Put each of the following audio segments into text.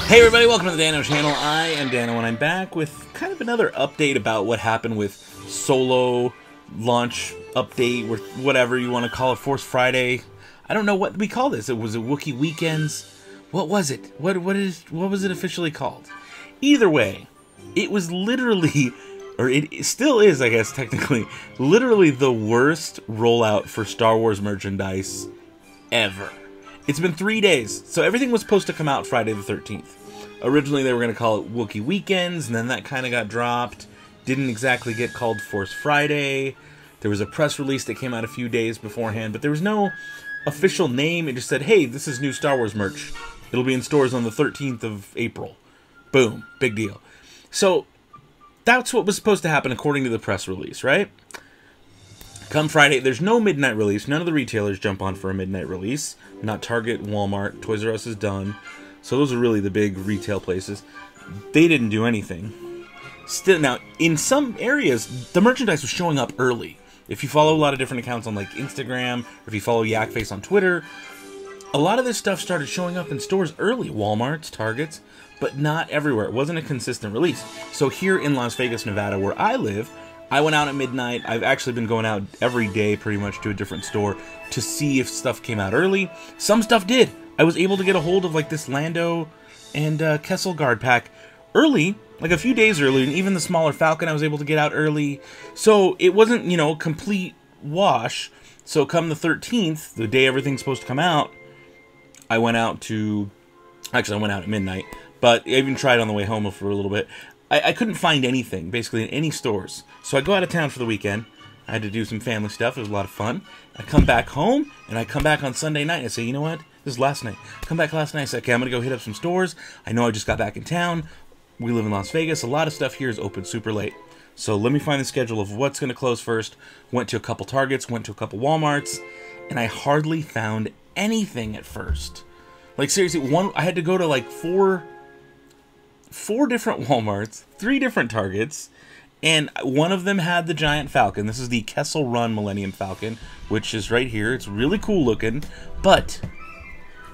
Hey everybody, welcome to the Dano channel. I am Dano and I'm back with kind of another update about what happened with Solo launch update, or whatever you want to call it, Force Friday. I don't know what we call this. It was a Wookiee Weekends. What was it? What was it officially called? Either way, it was literally, or it still is, I guess technically, literally the worst rollout for Star Wars merchandise ever. It's been 3 days, so everything was supposed to come out Friday the 13th. Originally, they were going to call it Wookiee Weekends, and then that kind of got dropped. Didn't exactly get called Force Friday. There was a press release that came out a few days beforehand, but there was no official name. It just said, hey, this is new Star Wars merch. It'll be in stores on the 13th of April. Boom. Big deal. So, that's what was supposed to happen according to the press release, right? Come Friday, there's no midnight release. None of the retailers jump on for a midnight release. Not Target, Walmart, Toys R Us is done. So those are really the big retail places. They didn't do anything. Still, now, in some areas, the merchandise was showing up early. If you follow a lot of different accounts on like Instagram, or if you follow Yakface on Twitter, a lot of this stuff started showing up in stores early. Walmarts, Targets, but not everywhere. It wasn't a consistent release. So here in Las Vegas, Nevada, where I live, I went out at midnight. I've actually been going out every day pretty much to a different store to see if stuff came out early. Some stuff did. I was able to get a hold of like this Lando and Kessel Guard pack early, like a few days early, and even the smaller Falcon I was able to get out early. So it wasn't, you know, a complete wash. So come the 13th, the day everything's supposed to come out, I went out to, actually I went out at midnight, but I even tried on the way home for a little bit. I couldn't find anything, basically, in any stores. So I go out of town for the weekend. I had to do some family stuff. It was a lot of fun. I come back home, and I come back on Sunday night, and I say, you know what? This is last night. I come back last night, I say, okay, I'm going to go hit up some stores. I know I just got back in town. We live in Las Vegas. A lot of stuff here is open super late. So let me find the schedule of what's going to close first. Went to a couple Targets, went to a couple Walmarts, and I hardly found anything at first. Like, seriously, I had to go to like four different Walmarts, 3 different Targets, and one of them had the giant Falcon. This is the Kessel Run Millennium Falcon, which is right here. It's really cool looking, but,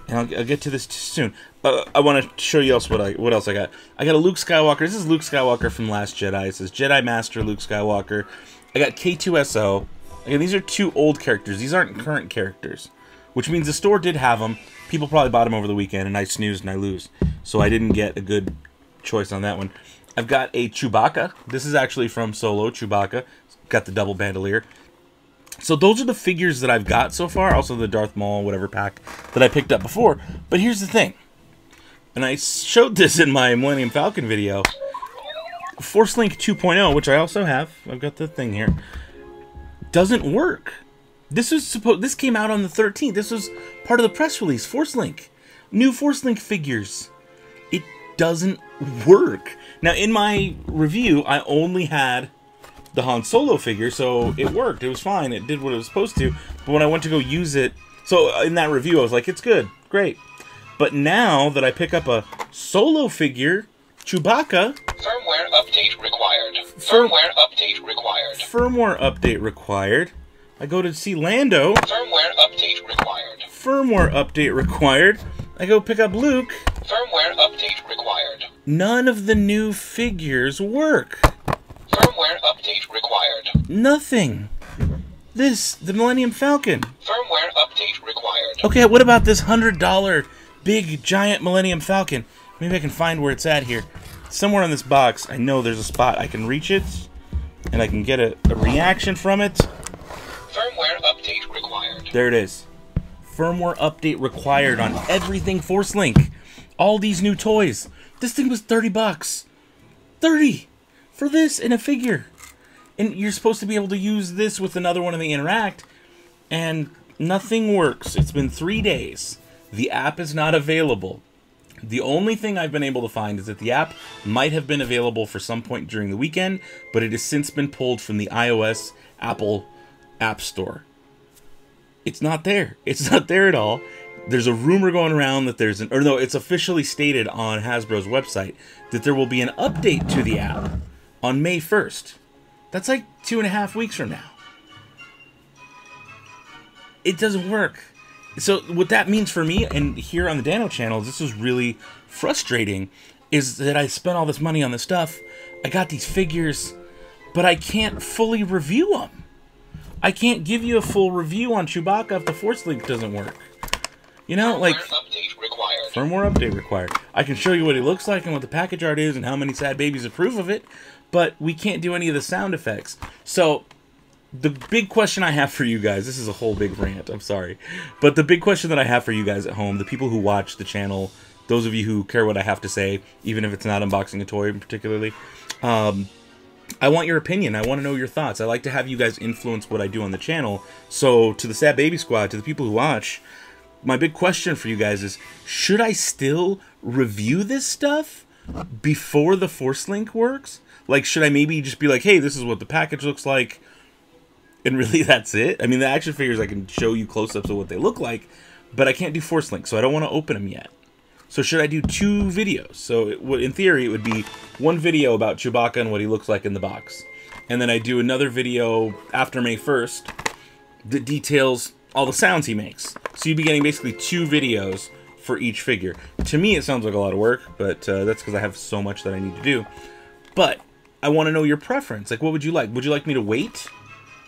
and I'll get to this soon. I want to show you what else I got. I got a Luke Skywalker. This is Luke Skywalker from Last Jedi. It says Jedi Master Luke Skywalker. I got K2SO. Again, these are 2 old characters. These aren't current characters, which means the store did have them. People probably bought them over the weekend, and I snooze and I lose. So I didn't get a good choice on that one. I've got a Chewbacca. This is actually from Solo, Chewbacca. Got the double bandolier. So those are the figures that I've got so far. Also the Darth Maul, whatever pack that I picked up before. But here's the thing. And I showed this in my Millennium Falcon video. Force Link 2.0, which I also have. I've got the thing here. Doesn't work. This came out on the 13th. This was part of the press release. Force Link. New Force Link figures. It doesn't work. Now, in my review, I only had the Han Solo figure, so it worked. It was fine. It did what it was supposed to. But when I went to go use it, so in that review, I was like, it's good. Great. But now that I pick up a Solo figure, Chewbacca... Firmware update required. Firmware update required. Firmware update required. I go to see Lando. Firmware update required. Firmware update required. I go pick up Luke. Firmware update required. None of the new figures work. Firmware update required. Nothing. The Millennium Falcon. Firmware update required. Okay, what about this $100 big giant Millennium Falcon? Maybe I can find where it's at here. Somewhere in this box, I know there's a spot I can reach it, and I can get a reaction from it. Firmware update required. There it is. Firmware update required on everything Force Link. All these new toys. This thing was 30 bucks. 30 for this and a figure. And you're supposed to be able to use this with another one in the Interact, and nothing works. It's been 3 days. The app is not available. The only thing I've been able to find is that the app might have been available for some point during the weekend, but it has since been pulled from the iOS Apple App Store. It's not there. It's not there at all. There's a rumor going around that there's it's officially stated on Hasbro's website that there will be an update to the app on May 1st. That's like 2.5 weeks from now. It doesn't work. So what that means for me, and here on the Dano channel, this is really frustrating, is that I spent all this money on this stuff, I got these figures, but I can't fully review them. I can't give you a full review on Chewbacca if the Force Link doesn't work. You know, like, firmware update required. I can show you what he looks like and what the package art is and how many sad babies approve of it, but we can't do any of the sound effects. So the big question I have for you guys, this is a whole big rant, I'm sorry, but the big question that I have for you guys at home, the people who watch the channel, those of you who care what I have to say, even if it's not unboxing a toy particularly, I want your opinion. I want to know your thoughts. I like to have you guys influence what I do on the channel. So to the Sad Baby Squad, to the people who watch, my big question for you guys is, should I still review this stuff before the Force Link works? Like, should I maybe just be like, hey, this is what the package looks like, and really that's it? I mean, the action figures, I can show you close-ups of what they look like, but I can't do Force Link, so I don't want to open them yet. So should I do 2 videos? So in theory, it would be 1 video about Chewbacca and what he looks like in the box. And then I do another video after May 1st that details all the sounds he makes. So you'd be getting basically 2 videos for each figure. To me, it sounds like a lot of work, but that's because I have so much that I need to do. But I want to know your preference. Like, what would you like? Would you like me to wait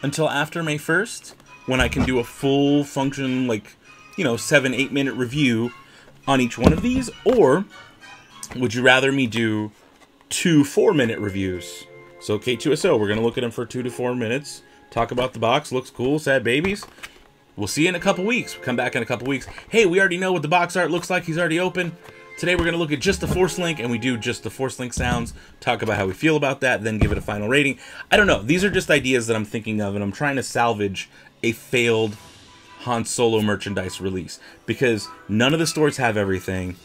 until after May 1st when I can do a full function, like, you know, 7-8 minute review on each one of these? Or would you rather me do 2 4-minute reviews? So K2SO, we're going to look at them for 2 to 4 minutes, talk about the box, looks cool, sad babies. We'll see you in a couple weeks. We'll come back in a couple weeks. Hey, we already know what the box art looks like. He's already open. Today we're going to look at just the Force Link, and we do just the Force Link sounds, talk about how we feel about that, then give it a final rating. I don't know. These are just ideas that I'm thinking of, and I'm trying to salvage a failed Han Solo merchandise release, because none of the stores have everything.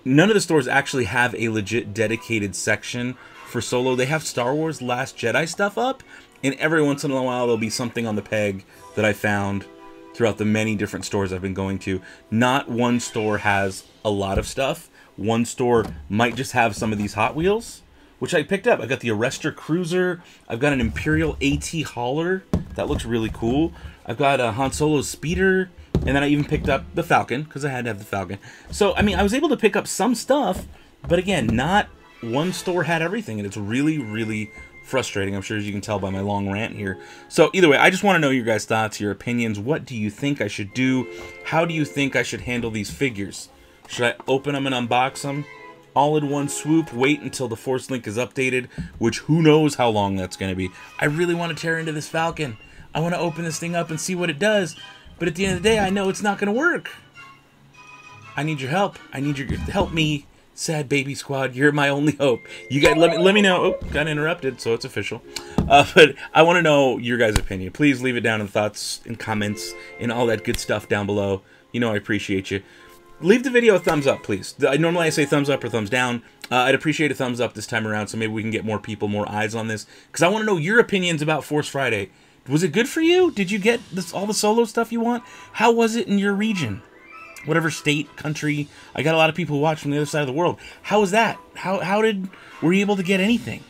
None of the stores actually have a legit dedicated section for Solo. They have Star Wars Last Jedi stuff up, and every once in a while there'll be something on the peg that I found throughout the many different stores I've been going to. Not one store has a lot of stuff. One store might just have some of these Hot Wheels, which I picked up. I got the Arrestor Cruiser. I've got an Imperial AT Hauler. That looks really cool. I've got a Han Solo Speeder. And then I even picked up the Falcon, because I had to have the Falcon. So, I mean, I was able to pick up some stuff, but again, not one store had everything, and it's really, really frustrating. I'm sure, as you can tell by my long rant here. So either way, I just want to know your guys' thoughts, your opinions. What do you think I should do? How do you think I should handle these figures? Should I open them and unbox them all in one swoop, wait until the Force Link is updated, which who knows how long that's going to be? I really want to tear into this Falcon. I want to open this thing up and see what it does, but at the end of the day, I know it's not going to work. I need your help. I need your help me. Sad Baby Squad, you're my only hope. You guys, let me know. Oh, got interrupted, so it's official. But I want to know your guys' opinion. Please leave it down in thoughts and comments and all that good stuff down below. You know I appreciate you. Leave the video a thumbs up, please. Normally I say thumbs up or thumbs down. I'd appreciate a thumbs up this time around, so maybe we can get more people, more eyes on this. Because I want to know your opinions about Force Friday. Was it good for you? Did you get all the Solo stuff you want? How was it in your region? Whatever state, country. I got a lot of people who watch from the other side of the world. How was that? Were you able to get anything?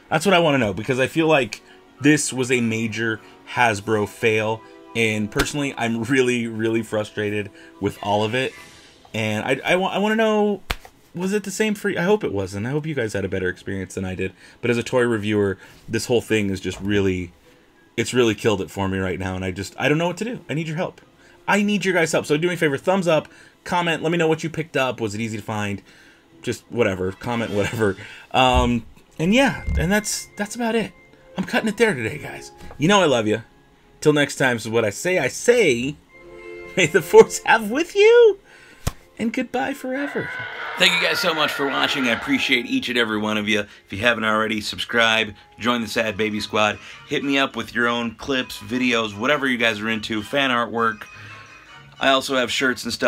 That's what I want to know, because I feel like this was a major Hasbro fail, and personally, I'm really, really frustrated with all of it. And I want to know, was it the same for you? I hope it wasn't. I hope you guys had a better experience than I did. But as a toy reviewer, this whole thing is just really, it's really killed it for me right now, and I don't know what to do. I need your help. I need your guys' help. So do me a favor, thumbs up, comment, let me know what you picked up. Was it easy to find? Just whatever, comment whatever. And yeah, and that's about it. I'm cutting it there today, guys. You know I love you. Till next time, this is what I say, may the Force have with you, and goodbye forever. Thank you guys so much for watching. I appreciate each and every one of you. If you haven't already, subscribe, join the Sad Baby Squad, hit me up with your own clips, videos, whatever you guys are into, fan artwork. I also have shirts and stuff.